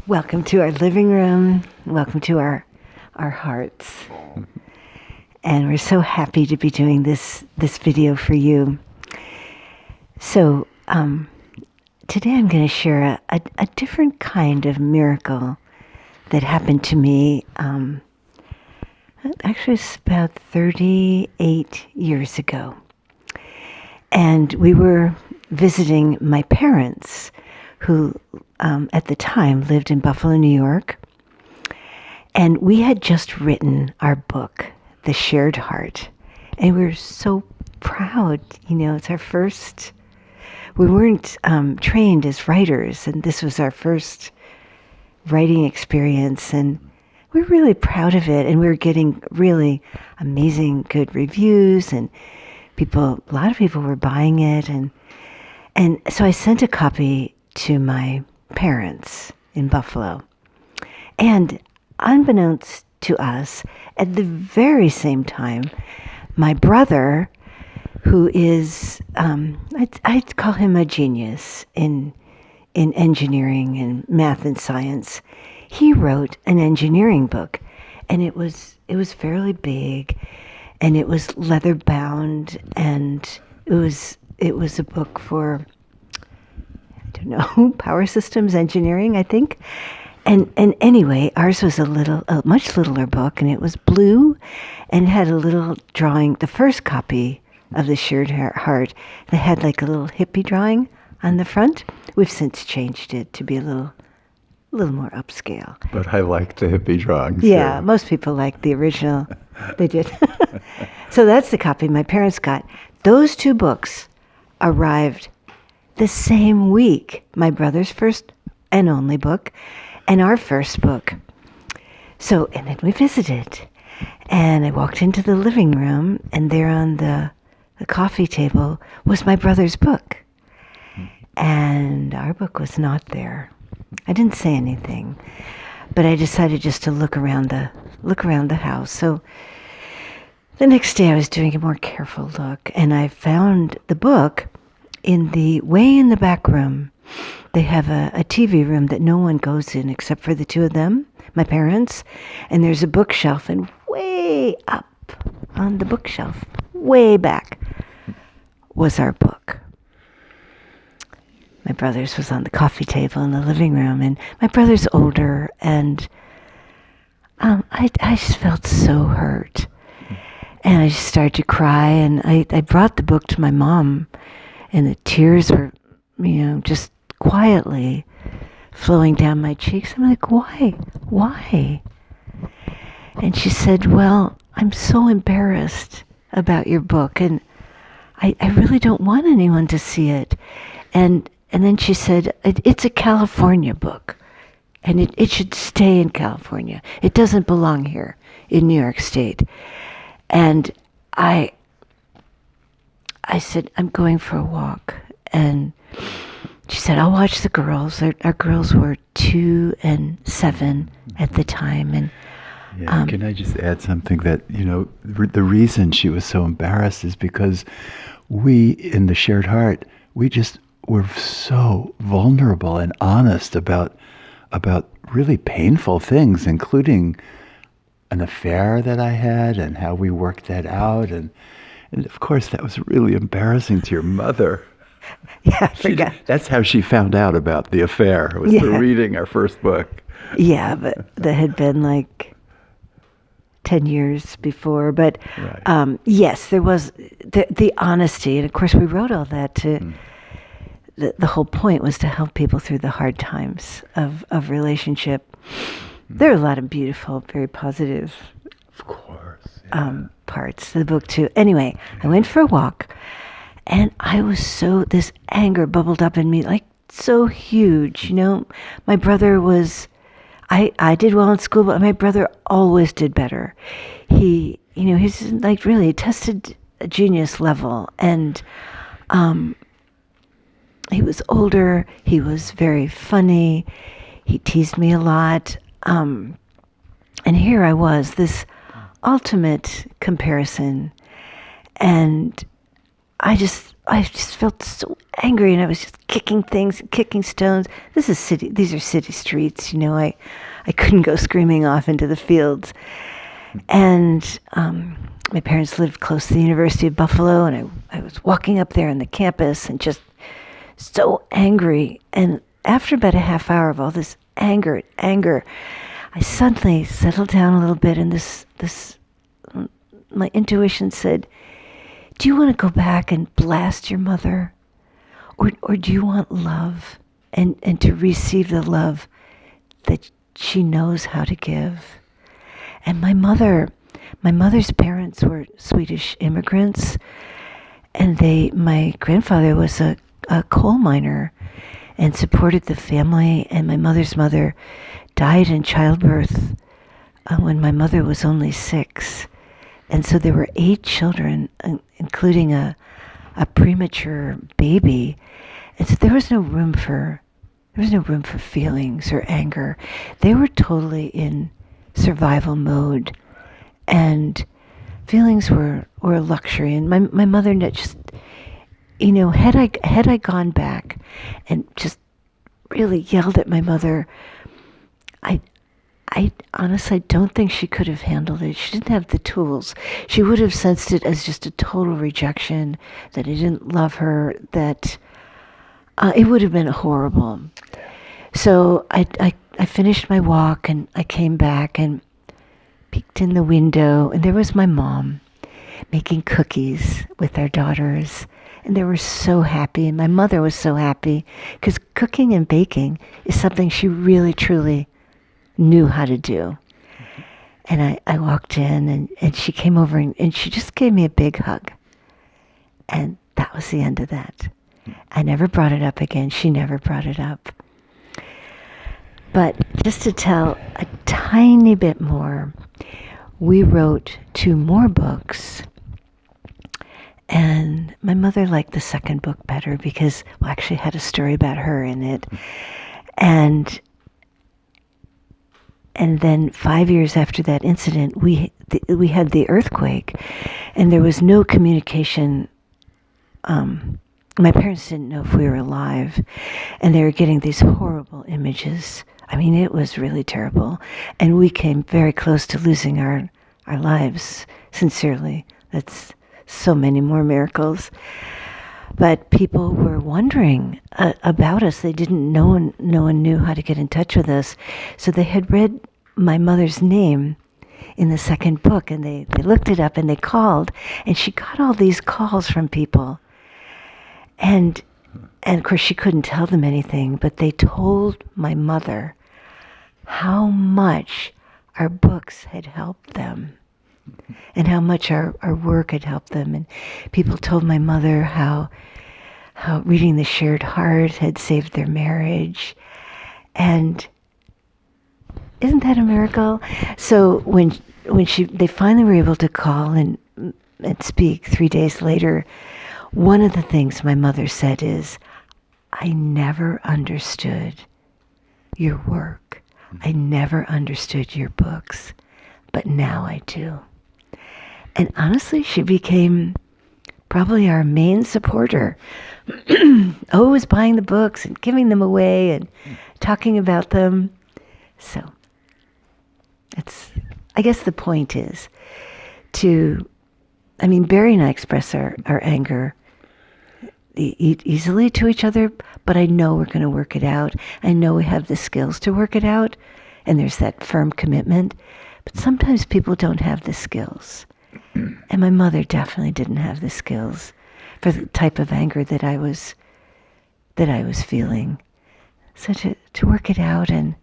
Welcome to our living room. Welcome to our hearts. And we're so happy to be doing this video for you. So today I'm going to share a different kind of miracle that happened to me. Actually, it's about 38 years ago. And we were visiting my parents, who at the time lived in Buffalo, New York. And we had just written our book, The Shared Heart. And we were so proud. It's our first. We weren't trained as writers, and this was our first writing experience. And we were really proud of it. And we were getting really amazing, good reviews. And a lot of people were buying it. And so I sent a copy to my parents in Buffalo. And unbeknownst to us, at the very same time, my brother, who is, I'd call him a genius in engineering and math and science, he wrote an engineering book. And it was fairly big, and it was leather bound, and it was a book for, power systems engineering, I think. And anyway, ours was a much littler book, and it was blue, and had a little drawing. The first copy of The Shared Heart, that had like a little hippie drawing on the front. We've since changed it to be a little more upscale. But I like the hippie drawings. Yeah, too. Most people like the original. They did. So that's the copy my parents got. Those two books arrived the same week. My brother's first and only book, and our first book. So, and then we visited, and I walked into the living room, and there on the coffee table was my brother's book. And our book was not there. I didn't say anything, but I decided just to look around the house. So the next day I was doing a more careful look, and I found the book way in the back room. They have a TV room that no one goes in except for the two of them, my parents, and there's a bookshelf, and way up on the bookshelf, way back, was our book. My brother's was on the coffee table in the living room, and my brother's older, and I just felt so hurt. And I just started to cry, and I brought the book to my mom, and the tears were, just quietly flowing down my cheeks. I'm like, why? And she said, well, I'm so embarrassed about your book, and I really don't want anyone to see it. And then she said, it's a California book, and it should stay in California. It doesn't belong here in New York State. And I said, I'm going for a walk. And she said, I'll watch the girls. Our girls were 2 and 7 at the time. And can I just add something that, the reason she was so embarrassed is because we, in The Shared Heart, we just were so vulnerable and honest about really painful things, including an affair that I had and how we worked that out. And of course, that was really embarrassing to your mother. Yeah, I forgot. That's how she found out about the affair, was through reading our first book. Yeah, but that had been like 10 years before. But right. Yes, there was the honesty. And of course, we wrote all that to... The whole point was to help people through the hard times of relationship. There are a lot of beautiful, very positive, of course, parts to the book too. Anyway, I went for a walk, and this anger bubbled up in me, like so huge. My brother was, I did well in school, but my brother always did better. He's like really tested a genius level, and he was older. He was very funny. He teased me a lot. And here I was, this ultimate comparison. And I just felt so angry, and I was just kicking things, kicking stones. These are city streets, you know. I couldn't go screaming off into the fields. And my parents lived close to the University of Buffalo, and I was walking up there on the campus and just so angry. And after about a half hour of all this anger, I suddenly settled down a little bit, and my intuition said, do you want to go back and blast your mother? Or do you want love and to receive the love that she knows how to give? And my mother's parents were Swedish immigrants, and my grandfather was a coal miner and supported the family, and my mother's mother died in childbirth when my mother was only 6. And so there were 8 children, including a premature baby. And so there was no room for feelings or anger. They were totally in survival mode, and feelings were a luxury. And my mother just, you know, had I gone back and just really yelled at my mother, I honestly don't think she could have handled it. She didn't have the tools. She would have sensed it as just a total rejection, that I didn't love her, that it would have been horrible. So I finished my walk, and I came back and peeked in the window, and there was my mom making cookies with our daughters. And they were so happy, and my mother was so happy, because cooking and baking is something she really, truly knew how to do. And I walked in, and she came over, and she just gave me a big hug. And that was the end of that. I never brought it up again. She never brought it up. But just to tell a tiny bit more, we wrote 2 more books. And my mother liked the second book better because we actually had a story about her in it. And then 5 years after that incident, we had the earthquake, and there was no communication. My parents didn't know if we were alive, and they were getting these horrible images. I mean, it was really terrible. And we came very close to losing our lives, sincerely. That's so many more miracles. But people were wondering about us. They didn't know, no one knew how to get in touch with us. So they had read my mother's name in the second book, and they looked it up, and they called, and she got all these calls from people. And of course she couldn't tell them anything, but they told my mother how much our books had helped them, and how much our work had helped them. And people told my mother how reading The Shared Heart had saved their marriage. And isn't that a miracle? So when they finally were able to call and speak 3 days later, one of the things my mother said is, I never understood your work. I never understood your books, but now I do. And honestly, she became probably our main supporter. Always buying the books and giving them away and talking about them. So I guess the point is Barry and I express our anger easily to each other, but I know we're going to work it out. I know we have the skills to work it out, and there's that firm commitment. But sometimes people don't have the skills. And my mother definitely didn't have the skills for the type of anger that I was feeling. So to work it out and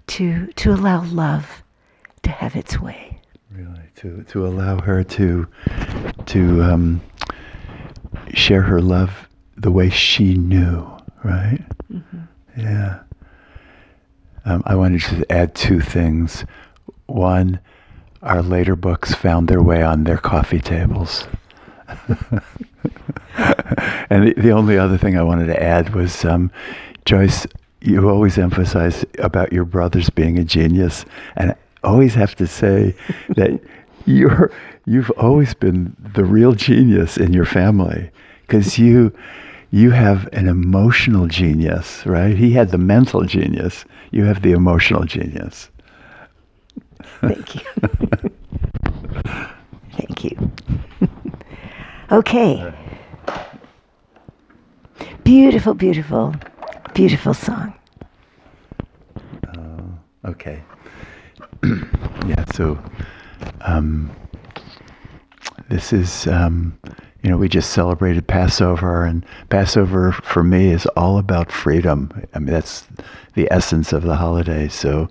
to allow love to have its way. Really, to allow her to share her love the way she knew, right? Mm-hmm. Yeah. I wanted to add 2 things. One, our later books found their way on their coffee tables. And the only other thing I wanted to add was, Joyce, you always emphasize about your brothers being a genius, and I always have to say that you've always been the real genius in your family, because you You have an emotional genius, right? He had the mental genius. You have the emotional genius. Thank you. Thank you. Okay. Beautiful, beautiful, beautiful song. Okay. Yeah, so this is, we just celebrated Passover, and Passover for me is all about freedom. I mean, that's the essence of the holiday. So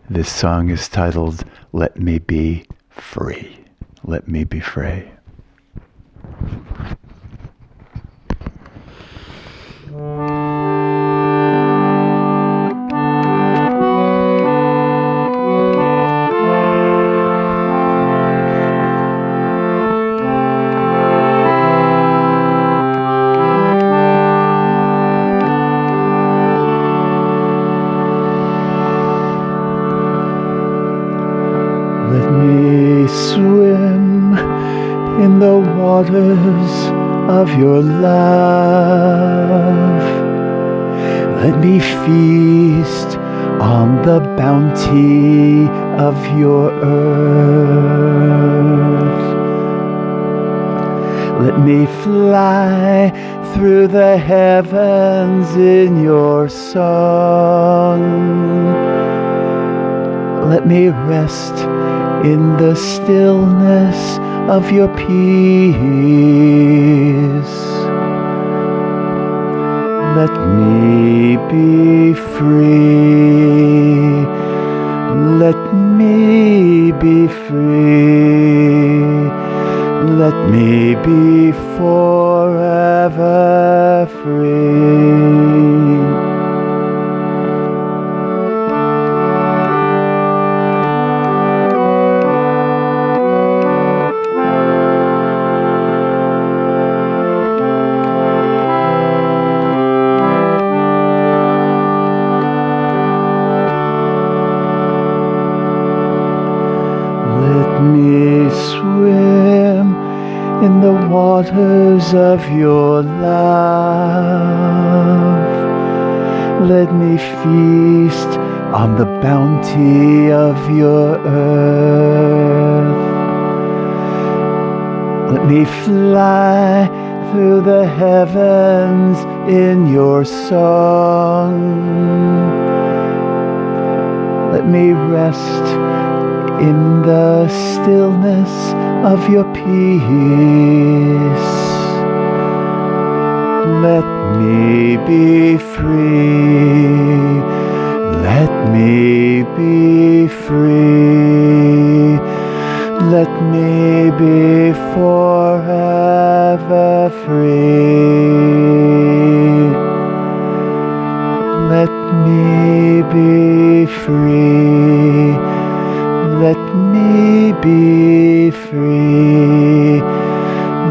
this song is titled, Let Me Be Free. Let me be free. Let me swim in the waters of your love. Let me feast on the bounty of your earth. Let me fly through the heavens in your song. Let me rest in the stillness of your peace. Let me be free. Let me be free. Let me be forever free. Let me swim in the waters of your love. Let me feast on the bounty of your earth. Let me fly through the heavens in your song. Let me rest in the stillness of your peace. Let me be free. Let me be free. Let me be forever free. Let me be free. Let me be free.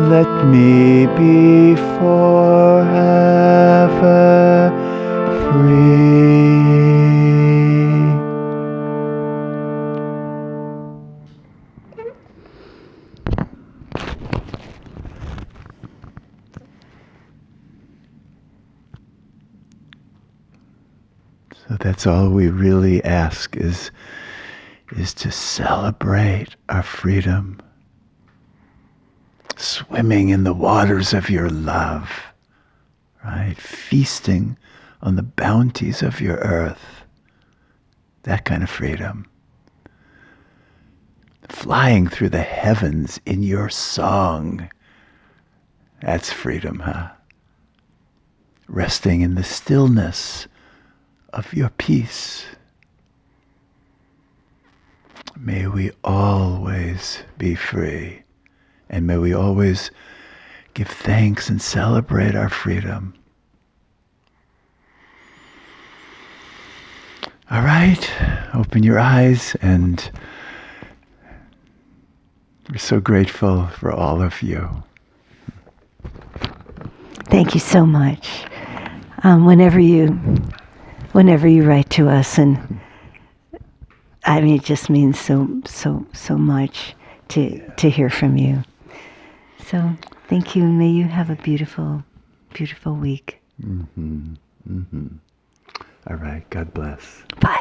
Let me be forever free. So that's all we really ask is to celebrate our freedom, swimming in the waters of your love, right? Feasting on the bounties of your earth, that kind of freedom. Flying through the heavens in your song, that's freedom, huh? Resting in the stillness of your peace. May we always be free, and may we always give thanks and celebrate our freedom. All right, open your eyes, and we're so grateful for all of you. Thank you so much. Whenever you write to us, and I mean, it just means so much to hear from you. So thank you, and may you have a beautiful beautiful week. Mm-hmm. Mm-hmm. All right. God bless. Bye.